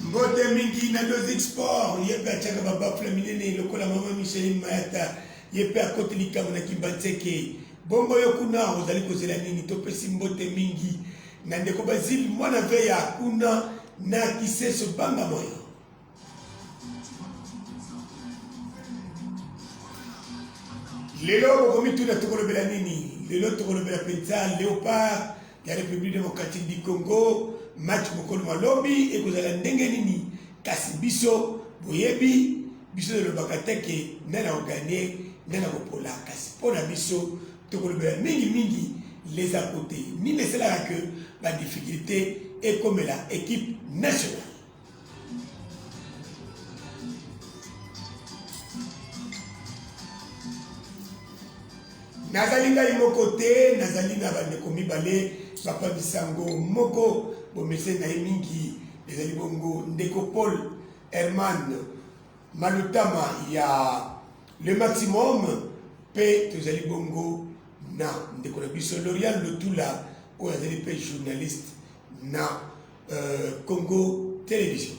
Mbote mingi na dos export yepe achaka baba flaminene lokola mama Micheline Mayata yepe akote likamo na Kibanseke bongo yokuna ozali kozela nini topesi mbote mingi na ndeko bazili mwana veya kuna na kiseso banga moyo lelo bokomituna tokolobela nini lelo tokolobela penza Léopard ya République démocratique du Congo match mokolo malobi ekozala ndenge nini kasi biso boyebi biso de lobaka teke nana oganye nana kopola kasi pona biso tokolobela mingi les à côté ni neselaka que la difficulté est comme la équipe nationale. Nazali ngai moko te nazali na bandeko mibale papa bisango moko bomese na mingi ezali bongo ndeko Paul Herman Malutama ya le maximum pe tozali bongo na ndeko na biso Lorian Lotula oyo azali pe journaliste na Congo Télévision.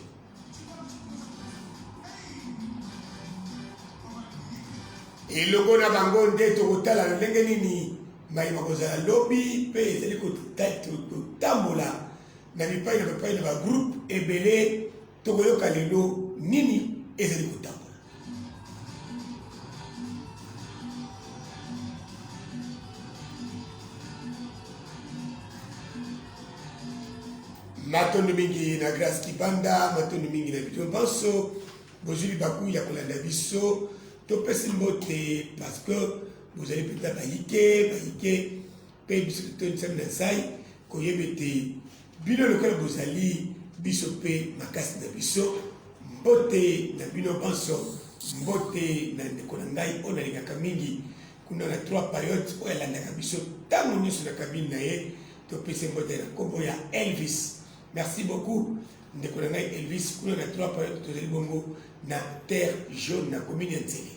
Eloko na bango nde tokotala ndenge nini mayima kozala lobi pe ezali kotambola na bipai na bagroupe ebele tokoyoka lelo nini ezali kotambola. Matondo mingi na Grace Kibanda, matondo mingi na Bidon Banso, bozuli baku ya kolanda biso, topesi mbote parce que vous allez peut-être baïke, pe biso toni sami na sai, koyebete bino lokola bozali biso pe makasi na biso, mbote na Bidon Banso, mbote na ndeko na ngai ona lingaka mingi, kuna na 3 périodes oyo alandaka biso tango nyonso na kabine na ye, topesi mbote na kombo ya Elvis. Merci beaucoup. Ndeko na ngai Elvis kuna na 3 périodes tozali bongo na terre jaune na commune ya Nzele.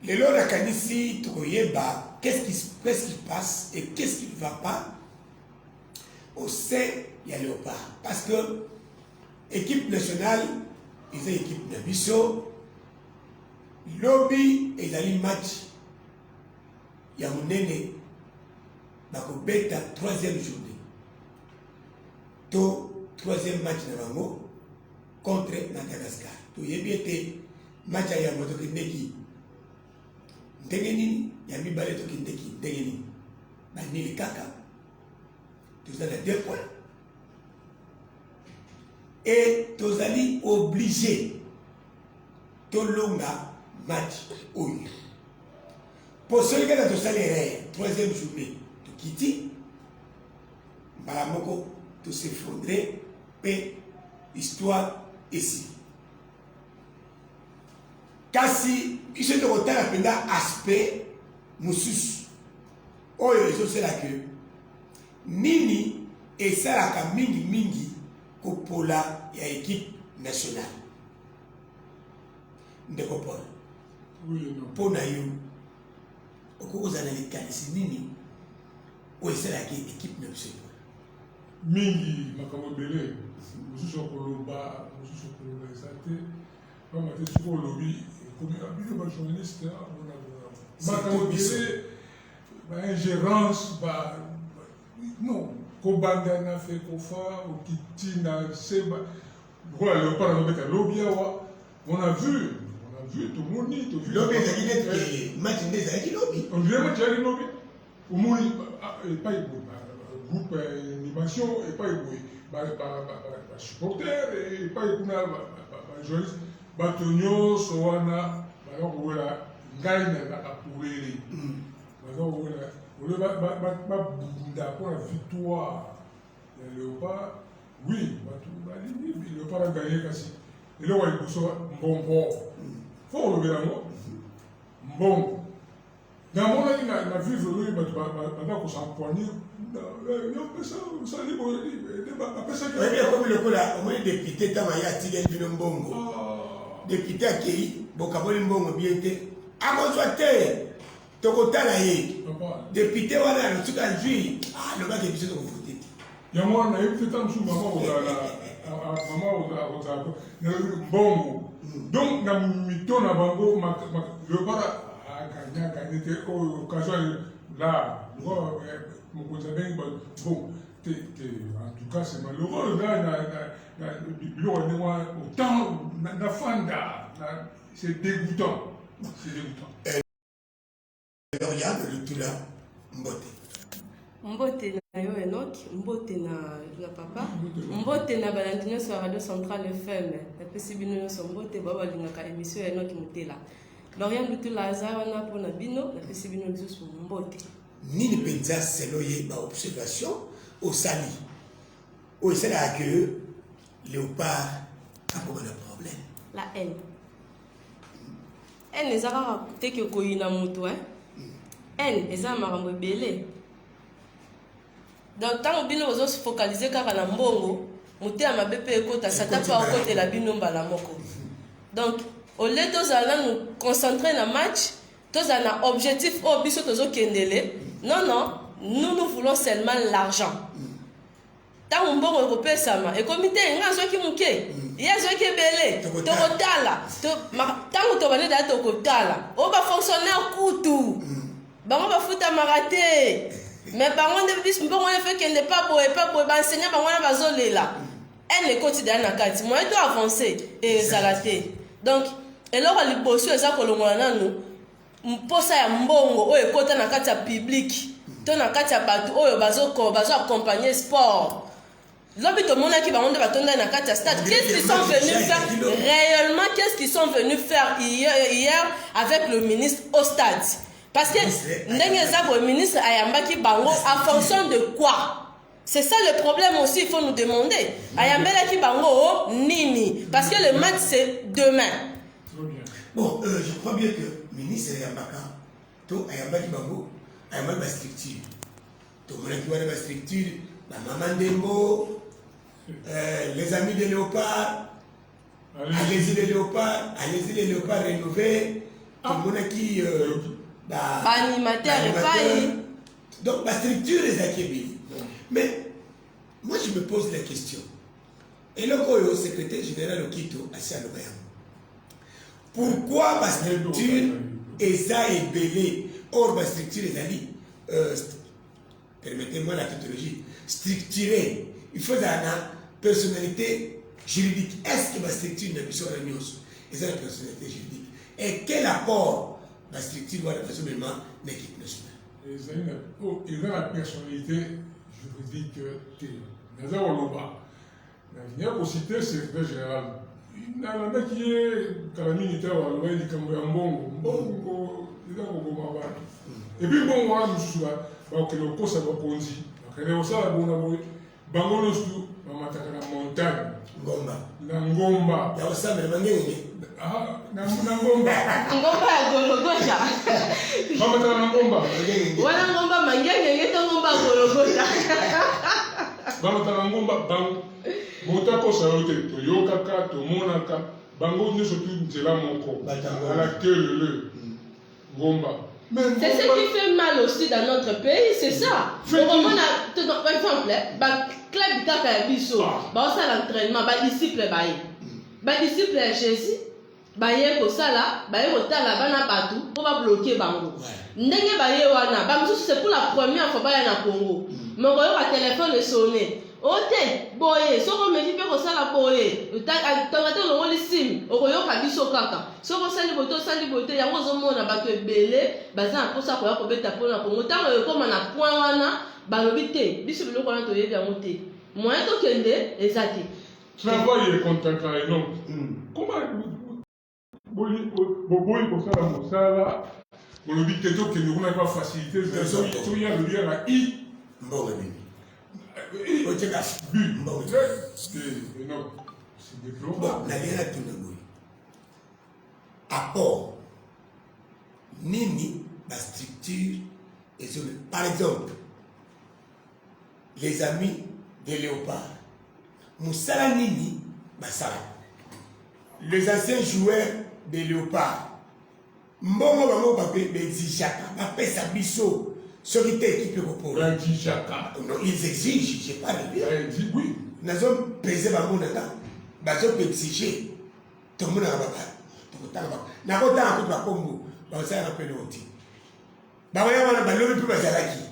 Lelo na kanisi tokoyeba qu'est-ce qui passe et qu'est-ce qui ne va pas au sein ya Léopard parce que équipe nationale ils ont équipe na biso lobby ezali match ya monene bakobeta 3e journée. 3e match na bango contre Madagascar. To yebiete match ya moto kindeki. Ndenge nini ya mibale to kindeki ndenge nini. Ba nili kaka. Tozala 2 points. Et tozali obligé to longa match oyo. Pour celui qui a to salaire 3e journée to kiti balamoko tout s'effondrer, paix, histoire ici. Kasi, qui se te la penda aspect, moussus. Oyo, ils ont c'est là que Nini et ça la mingi kopola ya équipe nationale. Ndeko Paul. Oui, non. Pona yo. Oko ozana les kalisi Nini. Oyo c'est là que équipe nationale. Mingi makambo belé mususu okoloba mususu okoloba ezate kama te siko lobi komi abino ba journaliste on a makambo belé ba ingérence ba non ko banga na fait kofa okitina seba voilà le parle avec un lobby on a vu tout le monde tout vu lobby c'est match des avec lobby on vient match avec lobby au monde pas groupe animation et pas supporter et pas journaliste batonyo soana voilà gagne la pourrir voilà bunda pour la victoire le Léopard oui le Léopard a gagné kasi et là il faut bon faut le voir bon dans mon avis la vivre lui maintenant qu'on s'empoigne comme le cola, au moins député Tamaya Tigel du Mbongo. Député Akei, Bokaboli Mbongo bien été. À mon soité, Tokota Laye. Député Wana, le truc à lui. Ah, le gars qui est obligé de vous voter. Il y a moi, on a eu tout le temps sous maman, bon. Donc, dans le mytho, na bango, je vois gagné occasion là, mon côté bon, en tout cas, c'est malheureux, autant, c'est dégoûtant. C'est dégoûtant. Regarde le tout là, Mbote. Mbote na yo Enoch, Mbote na papa, Mbote na balandino sur Radio Centrale FM. Na pesi bino nyonso Mbote baba lingaka émission Enoch Mutela. Lorient Lutula azawana pona bino, na pesi bino lisusu Mbote. Nini penza seloye ba observation au sali. Au sala que léopard a beaucoup de problèmes. La haine. Haine ezaka teke koyina mutu haine eza makambo ebele. Donc tant bino ozo se focaliser kaka na mbongo, muté ya mabepe ekota sata pa okotela bino mbala moko. Donc au lieu tozala nous concentrer na match, tozala na objectif o biso tozo kendele. Non, nous voulons seulement l'argent. Tant mbongo ekopesama, ekomite nga zoki muke, ya zoki ebele, tokotala, tant tobane da tokotala, o ba fonctionnaire kutu. Bango ba futa marate. Mais bango de bis mbongo fait qu'elle n'est pas beau, ba enseignant bango na bazolela. Elle ne quotidien na kati, moi to avancer et zalaté. Donc, eloko liboso eza kolongola nanu, mposa ya mbongo oyo ekota na kati ya public, to na kati ya bato oyo bazo accompagner sport. Lobi to mona ki bango de batonda na kati ya stade. Qu'est-ce qu'ils sont venus faire réellement? Qu'est-ce qu'ils sont venus faire hier avec le ministre au stade? Parce que le ministre Ayambaki Bango en fonction de quoi? C'est ça le problème aussi, il faut nous demander. Ayambaki Bango Nini. Parce que le match c'est demain. Bon, je crois bien que le ministre Ayambaka, tout Ayambaki Bango, Ayambaki ma structure. Tout le monde qui voit ma structure, la maman Dembo, les amis de Léopard, allez-y les Léopards, rénovés, tout le monde qui. Animateur et pas. Donc, la structure est acquis. Mais, moi, je me pose la question. Et le secrétaire général Okito, Asiano Bayam, pourquoi ma structure est ça et belé? Or, ma structure est allée, permettez-moi la tautologie, structurée. Il faut une personnalité juridique. Est-ce que ma structure n'a pas de news? Et c'est la personnalité juridique. Et quel apport la structure doit être facilement l'équipe nationale? Ils ont la personnalité juridique mais ça on l'a. Il y a aussi le secrétaire général. Il y a un mec qui est quand militaire, il dit qu'il y a un bon, et puis bon, moi, je suis là, que le poste a conduit. Il y a aussi un bon, Bango la montagne. Ngomba. Ngomba. Il y a aussi un mangé. Ah, Ngomba. Ngomba ya Gologota. Ngomba Ngomba. Wana Ngomba mangenge yeto Ngomba Gologota. Ngomba Ngomba bang. Motako saote to yokaka to monaka bango ne surtout nzela moko. À la queue Ngomba. C'est ce qui fait mal aussi dans notre pays, c'est ça. Par exemple, club d'Itaka Bisso, l'entraînement, disciple disciple Jésus, pour ça là, pour bloquer Bango. C'est pour la première fois au Congo. Mais on a un téléphone sonné. Ote boye soko mefi pe ko sala boye tangate lo ngoli sim okoyoka biso kaka soko sali boto yango zo mona bato ebele baza posa ko ya ko beta pona ko mutango ekoma na point wana balobi te biso biloko na to yebi yango te moyen to kende ezati travail contact et non comment boyi ko sala mosala bolobi te to kende kuna pas facilité so ya le bien la i bon apport nini la structure et par exemple les amis de Léopard Moussala nini Bassala les anciens joueurs de Léopard mbongo bango bape bezijaka bape sabiso Ce qui était équipé pour Il dit Jacques. Non, ils exigent, je parle bien. Il dit oui. Nous avons pesé par mon état. Nous avons exigé. Tout le monde a pas. Nous avons un peu de Congo. Nous avons un peu de route. Nous avons un peu de Bazalaki.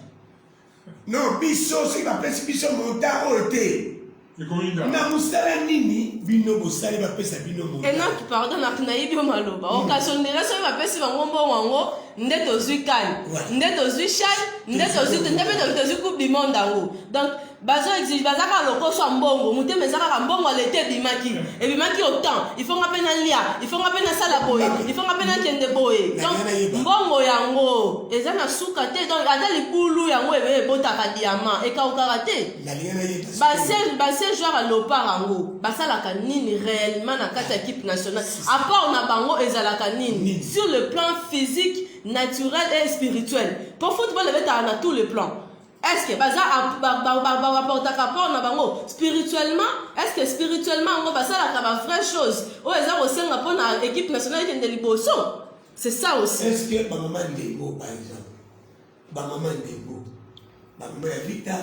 Non, biso, ce qui va passer, biso monta au thé. Et comment il a? Na musala nini, bino bosali va passer bino monta. Et non, pardon, na ibi o maloba. Occasion de la so va passer bango wango, nde tozui kan, nde tozui chan, nde tozui coupe du monde ango. Donc bazo exige bazaka loko so mbongo, muté mezaka ka mbongo l'été bimaki. Et bimaki autant, il faut ngapena lia, il faut ngapena sala boye, il faut ngapena kende boye. Donc mbongo yango, ezana suka te donc ada libulu yango ebe botaka diamant et ka okaraté. Base joueur à l'oparango, basalaka nini réellement na kata équipe nationale. À part on a bango ezalaka nini sur le plan physique, naturel et spirituel. Pour football le beta na tous les plans. Est-ce que baza rapportaka pas on a bango spirituellement? Est-ce que spirituellement on va salaka ba vraie chose? O eza osenga pour na équipe nationale qui est de liboso. C'est ça aussi. Est-ce que ma maman Ndebo par exemple, ma maman Ndebo, ma maman Vita,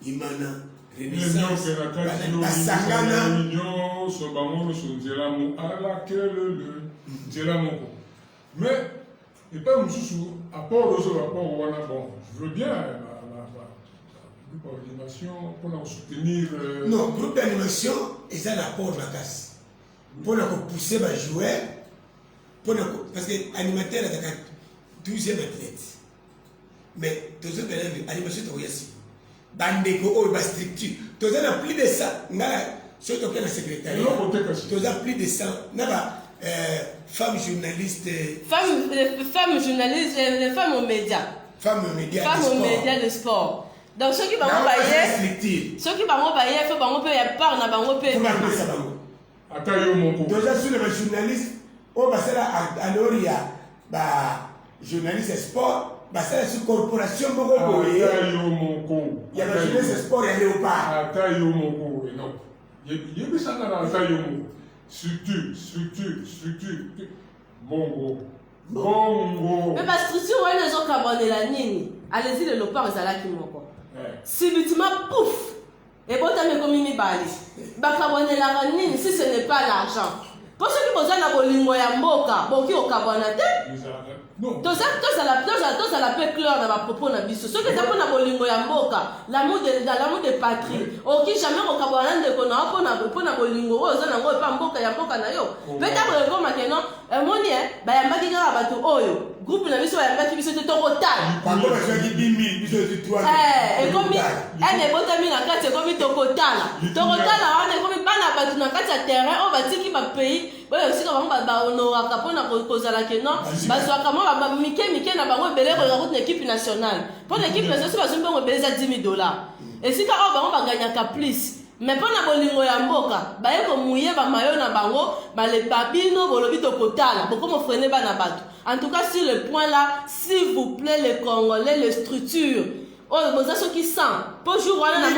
Imana, Renaissance, Basangana, mais et pas mon sous à part le rapport au bon, je veux bien groupe d'animation pour soutenir. Non, groupe d'animation, ils ont un apport de la casse. Pour pousser ma joueur, parce que l'animateur est un 12e athlète. Mais tous les autres animations sont aussi. Bandeko, oh, il structure. Tous les autres plus de ça. Surtout que le secrétariat. Tous les autres plus de ça. Femmes journalistes. Femmes journalistes, les femmes aux médias. Femmes aux médias. Femmes aux médias de sport. Donc ceux qui vont payer, ceux qui vont payer, il faut qu'on paye part, on a bango paye. Attends, mon coup. Déjà sur les journalistes, on va faire à l'Oria, journaliste sport, c'est la corporation beaucoup boy. Il y a la journaliste sport et léopard. Attends, mon coup. Non. Il y a des gens dans la structure. Bongo. Mais parce que si on a les autres abonnés la nini, allez-y le léopard est là qui manque. Subitement, pouf! Et bon, t'as mis comme une balle. Bakabonne la nini si ce n'est pas l'argent. Pour ceux qui posent la bolingo ya mboka, boki au kabonate. Tous à la paix claire dans ma propos na biso. Ceux qui tapent na bolingo ya mboka, l'amour de patrie. Oki jamais au kabonate de kona pour na bolingo, aux en ango pas mboka ya mboka na yo. Peut-être que maintenant, moni ba ya mbaki ka bato oyo. Groupe na biso ya mbaki biso te total. Bango ba joki 10 000 biso te toi. Et comme elle est botami na kati comme tokotala. Tokotala wana comme bana bato na kati ya terrain, on va dire qui va payer. Boyo aussi quand ba honoraka pona kozala ke non. Bazwaka mo ba mike na bango belé ko route équipe nationale. Pour l'équipe nationale, c'est pas un belé za $10 000. Et si ka o bango ba gagnaka plus. Mais pona bolingo ya mboka, ba yeko mouye ba mayo na bango, ba le babino bolobi tokotala. Beaucoup mo freiner bana bato. En tout cas, sur le point là, s'il vous plaît, les Congolais, les structures, oh, vous avez ceux qui sentent. Pour jouer, on a la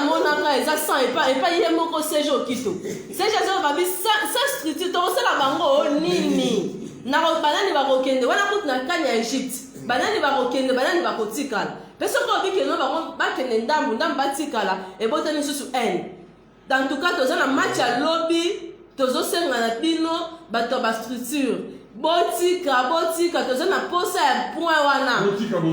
monnaie, ça sent, et pas y a mon conseil au Kito. C'est juste ça, structure, c'est la bango, nini. Na banani va rokende, wana kout na kanya Egypte. Banani va rokende, banani va kotikala. Parce que dit que non, ba kende ndambu batikala, et botani sous haine. Dans tout cas, tu as un match à lobby, tu as un bino, bato ba structure. Botika, tu as un poste à point wana.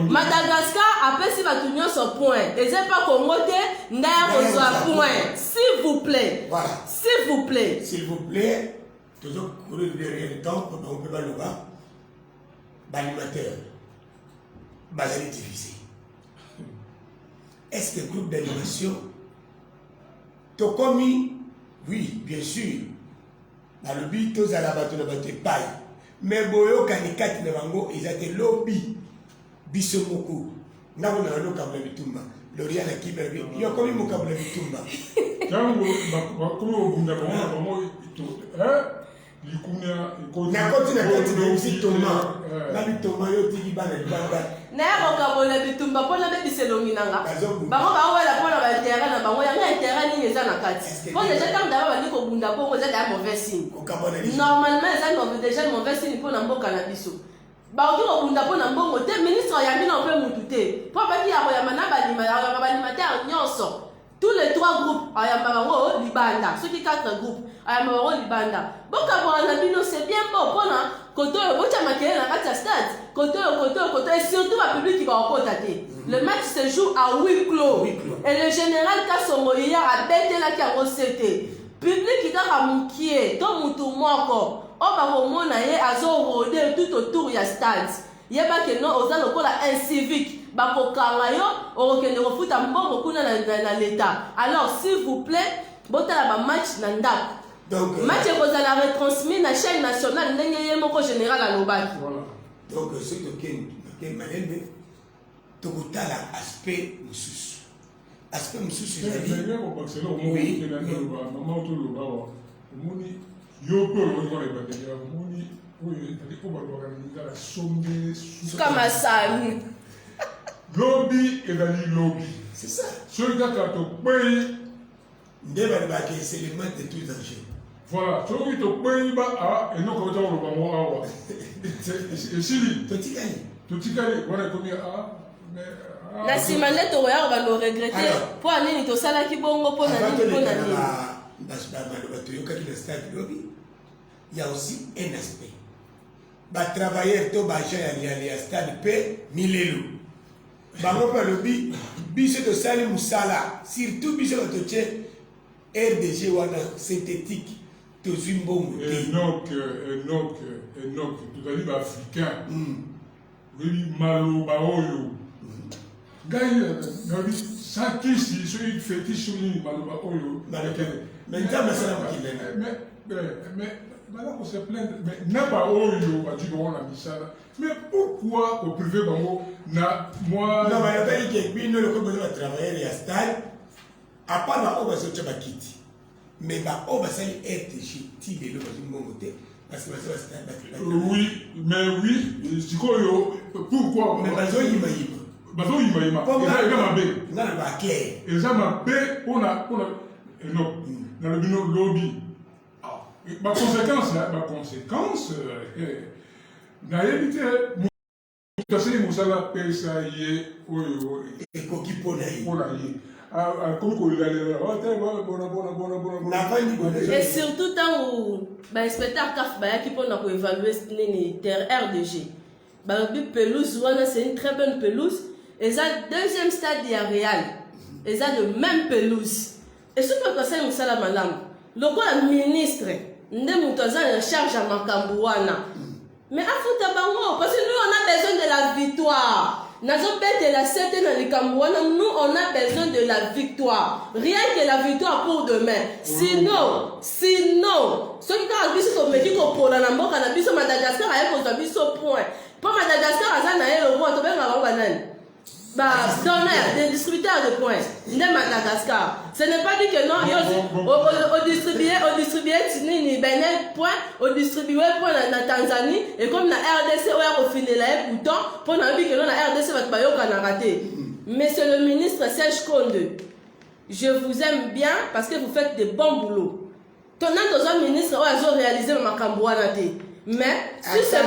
Madagascar a fait si tu sur point. Et c'est pas Congo te, n'a pas point. S'il vous plaît. Voilà. S'il vous plaît. S'il vous plaît. Toujours courir derrière le temps pour qu'on peut pas le voir. L'animateur. Bazali difficile. Est-ce que le groupe d'animation Tokomi, oui, bien sûr. Dans le but, tous à la bateau de paille. Mais Boyo Kanikati Navango, ils étaient lobby. Bisomoko. N'a pas de kabla bitumba. L'Oriana Kiberbi. Il y a combien de kabla bitumba? Nakoti na kati na usi toma. Na bitoma yo tiki bana libanga. Na ya kabla bitumba pona be biselongi nanga. Bango ba wala pona ba terrain na bango ya terrain ni eza na kati. Pour déjà tant d'abord ba liko bunda bongo za da mauvais signe. Normalement ça déjà mauvais signe pour na mboka na biso. baoki kobunda mpo na mbongo te ministre ayambi na mpe mutu te mpo apaki ya koyamba na balimataire nyonso tous les 3 groupes ayamba bango libanda soki 4 groupes ayamba bango libanda bokabwaka na bino c'est bien bon mpona kote oyo botya makele na kati ya stade kote oyo et surtout bapubliki bakokota te le match se joue à huis clos et le général Kasongo hier abetelaki yango sete publiki kaka mokie to mutu moko oyo bakomona ye azorode tout autour ya stade yebake no oza lokola incivique bakokanga yo okokende kofuta mbongo kuna na leta alors s'il vous plaît botala bamatch na ndako match ekozala retransmis na chaîne nationale ndenge ye moko général alobaki donc soki tokende malembe tokotala aspect mosusu ezali kamasani lobby ezali lobby c'est ça soki kaka tokweyi nde balobaki c'est le match de tout danger voilà soki tokweyi ba enoko ota koloba ngo awa esili totikali wana ekomi na nsima nde tokoya kobanda oregrete mpo anini tosalaki bongo mpo na nini mpo na nini baloba toyokaki na stade lobby il y a aussi un aspect batravailleur to baagent ya stade mpe milelo bango mpe balobi biso tosali mosala surtout biso batotie rdg wana synthétique tozwi mbongo te enoke tozali baafricain oyebi maloba oyo ngai nabi sakisi soki fétiche soki nini maloba oyo mais nzambe asala mokili bala ko se plaindre mais na ba oyo badi bango na misala mais pourquoi au privé bango na moi non balobeli ke bino lokola boza batravailleur ya stade apart baoyo bazotya bakiti mais baoyo basali rtg ti lelo bazwi mbongo te parce que baza bastade oui mais oui sikoyo pourquoi mais bazoyimayima eza mabe nga na baclair eza mabe mpona eno na lobino lobi baconséquence nayebi te moto asali mosala apesa ye oyo ekoki mpona ye akomi kolalela et surtout ntango bainspecteur caf bayaki mpona koévalue nini terre rdg balobi pelouse wana c'est une très bonne pelouse eza deuxième stade ya Real eza de même pelouse et soki bakosali mosala malamu lokola ministre nde moto aza na charge ya makambo wana mais afuta bango parce que nous on a besoin de la victoire nazobetela sete na likambo wana nous on a besoin de la victoire rien que la victoire pour demain sinon soki kaka biso tomeki kopola na mboka na biso Madagascar aye kozwa biso point mpo Madagascar aza na ye lokwa tobenga bango banani donneur des distributeurs de points nde Madagascar ce n'est pas dit que non au distribuer nini Benin point au distribuer point na Tanzanie et comme na RDC oya kofinela ye bouton mpo na yobi que non na RDC bato bayokanaka te monsieur le ministre Serge Konde je vous aime bien parce que vous faites de bons boulots tona toza ministre oyo azoréaliser makambo wana te mais sur ce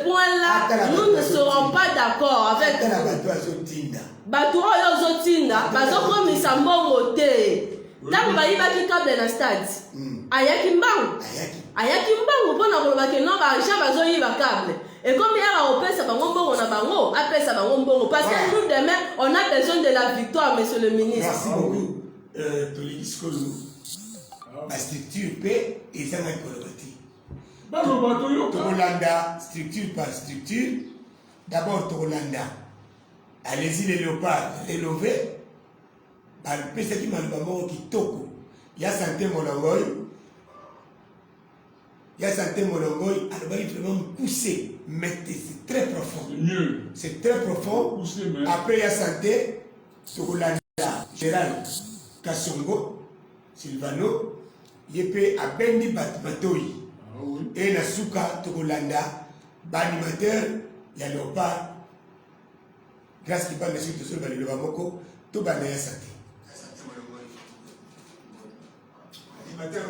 point-là, nous ne serons pas d'accord avec bato oyo ozotinda bazokomisa mbongo te ntango bayibaki kable na stade ayaki mbangu mpona kolobaki no baagent bazoyiba kable ekomi aka kopesa bango mbongo na bango apesa bango mbongo parce que nous demain on a besoin de la victoire monsieur le ministre. Merci beaucoup toleki sikolo bastructure mpe ezanga kolobati tokolanda structure par structure. D'abord tokolanda allez-y les léopards rénové balopesaki maloba moko kitoko ya santé molongoy alobaki vraiment poussé mais c'est très profond, c'est très profond. Après ya santé tokolanda général Kasongo Silvano yepe abendi batoi et na suka tokolanda banimateur ya léopard grâce qui parle de suite sur le moko to bana ya santé animateur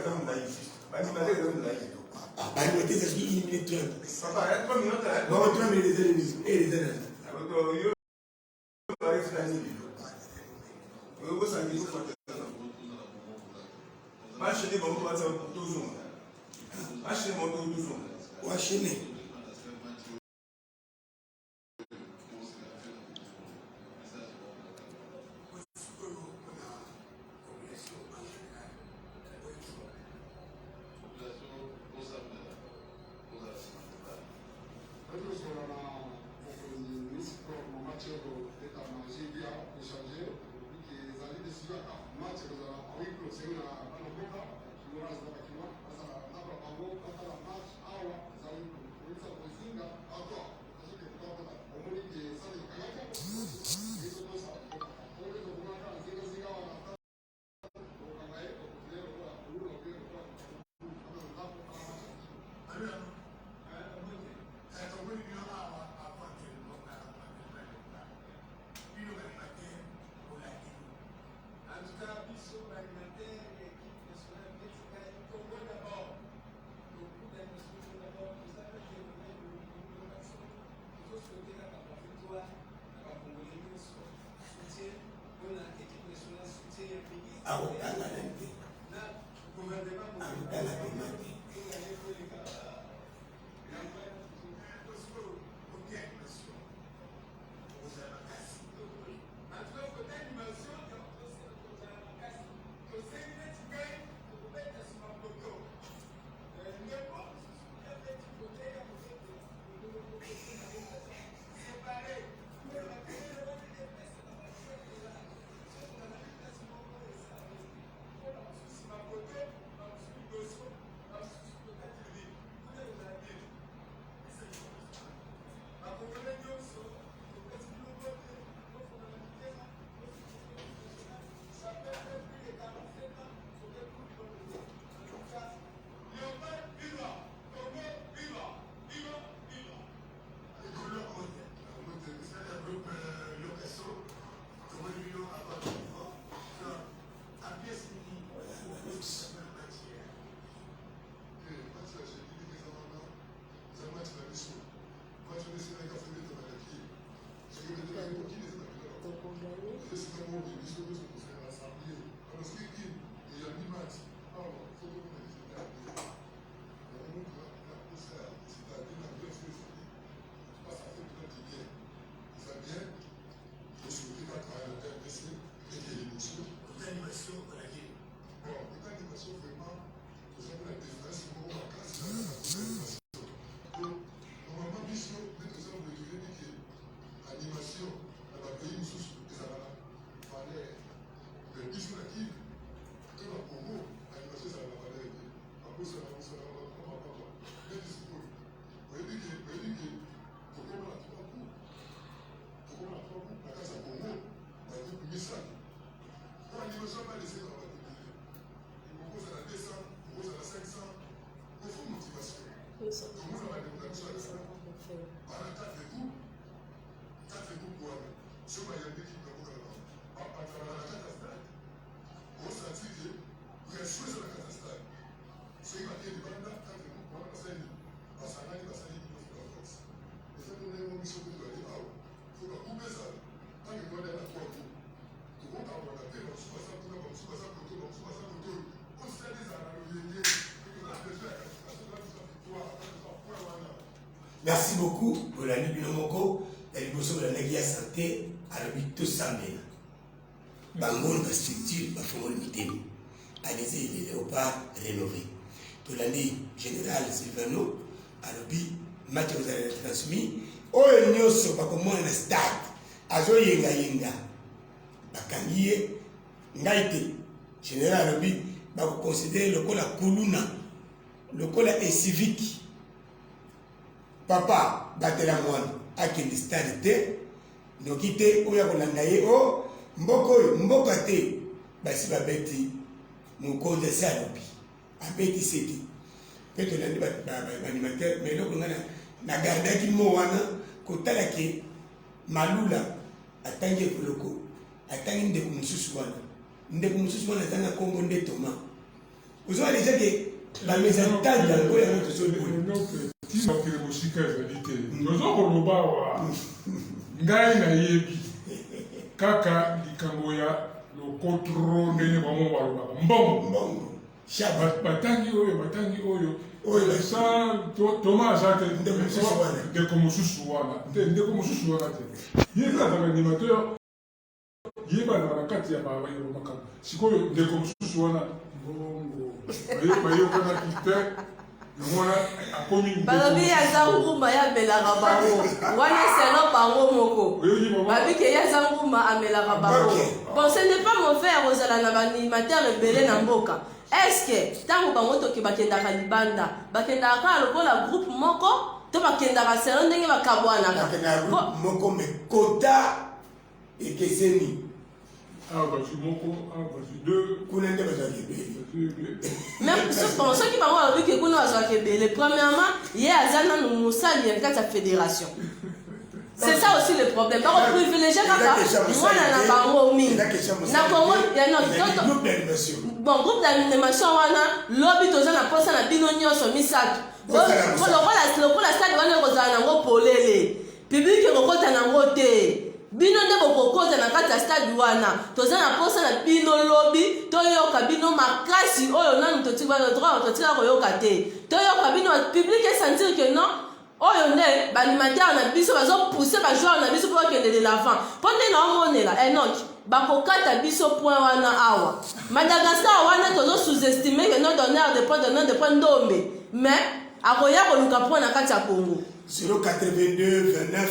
Ah, bah, il était à 1 minute 30. Papa, il y a 3 minutes. On va 3 minutes et les Merci beaucoup pour la nuit Binomoko. La liboso de la Nagia Santé à l'habitude Sambé. Bangon, la structure, la formalité. Allez-y, les léopards rénovés. Pour l'année générale Sylvano, à l'habitude, match vous avez transmis. Oh, il n'y a pas comme moi un stade. Azo yenga yenga. Bakangiye, ngaite. Général à l'habitude, vous considérez le col à Kuluna, le col à civique. Papa, batela mwana, akende stade te, noki te, oya kolanda ye, o, mboka te, basi babeti, mukonde se alobi, abeti seki. Peto landi animateur, mais loko ngana, na gardaki mo wana, kotala ke, malula, atangi ekoloko, atangi ndeko mususu wana. Ndeko mususu wana atanga kombo nde Toma. Ozo déjà que La mise en table yango ya moto so boye. Tina okele mosika ezali te. Tozo koloba wa ngai nayebi kaka likambo ya lokotro ndenge bango balobaka mbongo. Batangi oyo sa Thomas aza te ndeko mosusu wana te ye kazaka animateur ye bazaka na kati ya bayeba makambo sikoyo ndeko mosusu wana mbongo bayokanaki te wana akomi balobi aza ngumba yabelaka bango wana selo bango moko babike aza ngumba amelaka bango. Bon, ce n'est pas mon frère ozala na baanimateur ebele na mboka. Est-ce que tango bango toki bakendaka libanda bakendaka lokola groupe moko to bakendaka selo ndenge bakabwanaka moko me kota ekeseni basi moko basi deux kuna nde bazalaki ebele. Même soki bango balobi ke kuna bazalaki ebele, premièrement ye aza nanu mosali ya kati ya fédération. C'est ça aussi le problème. Par contre, privilégier kaka mwana na bango mingi. Na Congo ya groupe d'animation. Bon, groupe d'animation wana lobi toza na posa na bino nyonso misato. Lokola stade wana kozala nango polele. Public ekokota nango te. Bino nde bokokota na kati ya stade wana. Toza na posa na bino lobi toyoka bino makasi oyo nanu totika koyoka te. Toyoka bino public et sentir que non. Oyo nde banimateur na biso bazopousser bajoueur na biso mpo bakende de l'avant mpo nde naomonela Enoch bakokata biso point wana awa Madagascar wana tozo sous-estimer que non donneur de point ndombe mais akoya koluka point na kati ya Congo 082 29